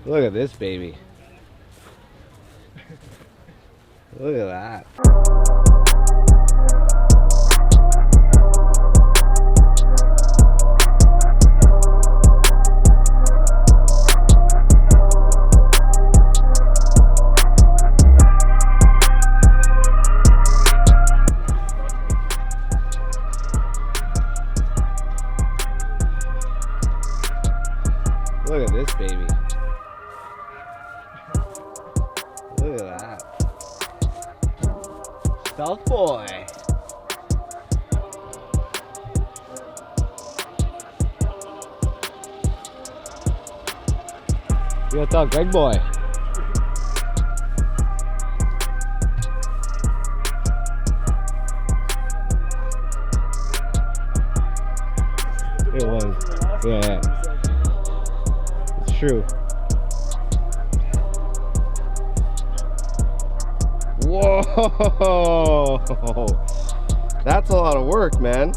Look at this baby. Look at that. Look at this baby. Look at that. Stealth boy. What's up, Greg boy? It was. Yeah. It's true. Whoa! That's a lot of work, man.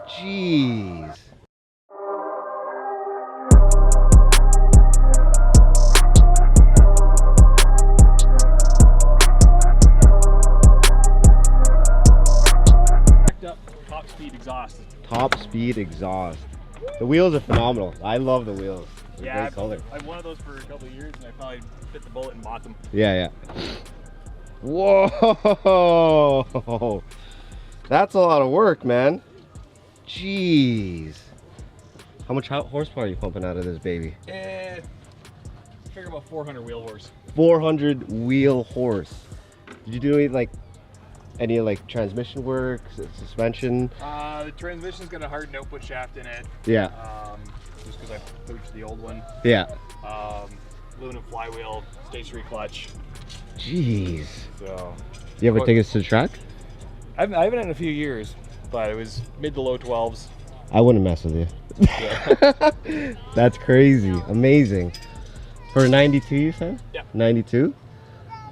Jeez. Top speed exhaust. Top speed exhaust. The wheels are phenomenal. I love the wheels. They're Yeah, great color. I've wanted those for a couple of years, and I finally bit the bullet and bought them. Yeah, yeah. Whoa! That's a lot of work, man. Jeez. How much horsepower are you pumping out of this baby? Figure about 400 wheel horse. 400 wheel horse. Did you do any like transmission work, suspension? The transmission's got a hard output shaft in it. Yeah. Just because I purchased the old one. Yeah. Aluminum flywheel, stage 3 clutch. Jeez. So. You ever take us to the track? I haven't in a few years, but it was mid to low 12s. I wouldn't mess with you. Yeah. That's crazy. Amazing. For 92, you said? Yeah. 92?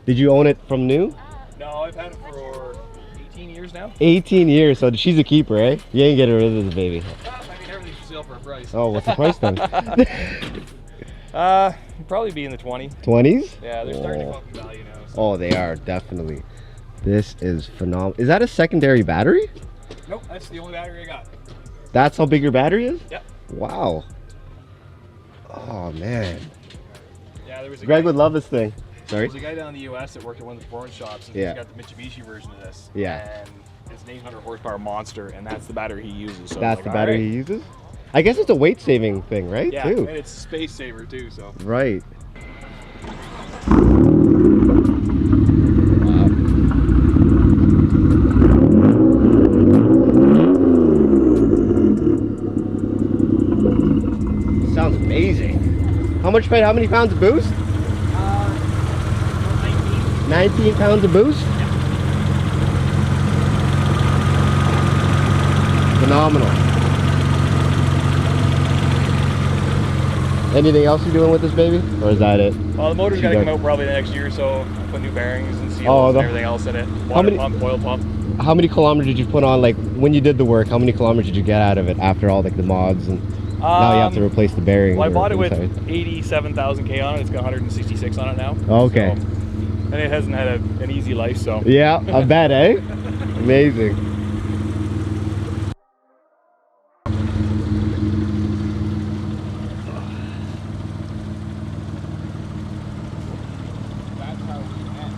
Did you own it from new? No, I've had it for 18 years now. 18 years, so she's a keeper, eh? You ain't getting rid of this baby. I mean, everything's for sale for a price. Oh, what's the price then? Probably be in the 20s. 20s? Yeah, they're starting to go up in value now. So. Oh, they are, definitely. This is phenomenal. Is that a secondary battery? Nope, that's the only battery I got. That's how big your battery is? Yep. Wow. Oh, man. Yeah, there was a Greg guy, would love this thing. Sorry? There was a guy down in the US that worked at one of the performance shops, and Yeah. he's got the Mitsubishi version of this. Yeah. And it's an 800 horsepower monster, and that's the battery he uses. So That's like, the battery he uses? I guess it's a weight saving thing, right? Yeah, too. and it's a space saver too, so. Right. Sounds amazing. How many pounds of boost? 19 pounds of boost? Yeah. Phenomenal. Anything else you're doing with this baby? Or is that it? Well, the motor's got to come out probably the next year or so. Put new bearings and seals and everything else in it. Water pump, oil pump. How many kilometers did you put on, like, when you did the work, how many kilometers did you get out of it after all, like, the mods and now you have to replace the bearings? Well, I bought it with 87,000 K on it. It's got 166 on it now. Okay. So, and it hasn't had an easy life, so. Yeah, I bet, eh? Amazing. That's how we met.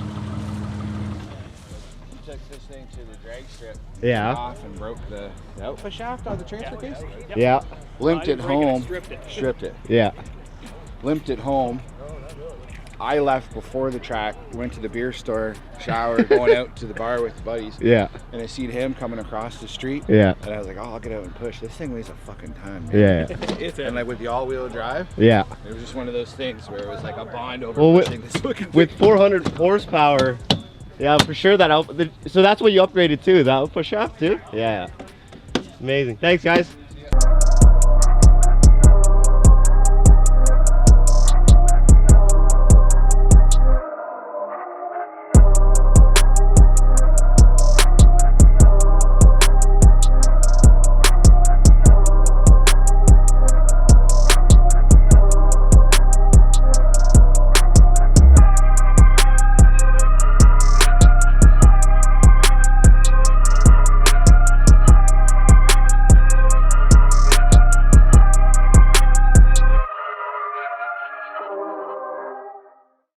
He took this thing to the drag strip. Yeah. Off and broke the output shaft on the transfer case. Yeah. Limped it home. Stripped it. Yeah. Limped it home. I left before the track, went to the beer store, showered, going out to the bar with the buddies. Yeah. And I seen him coming across the street. Yeah. And I was like, oh, I'll get out and push. This thing weighs a fucking ton, man. Yeah. It's And like with the all-wheel drive, Yeah. it was just one of those things where it was like a bond over Well, pushing this fucking With thing. 400 horsepower, yeah, for sure that so that's what you upgraded to, the output shaft too? Yeah. Amazing. Thanks, guys.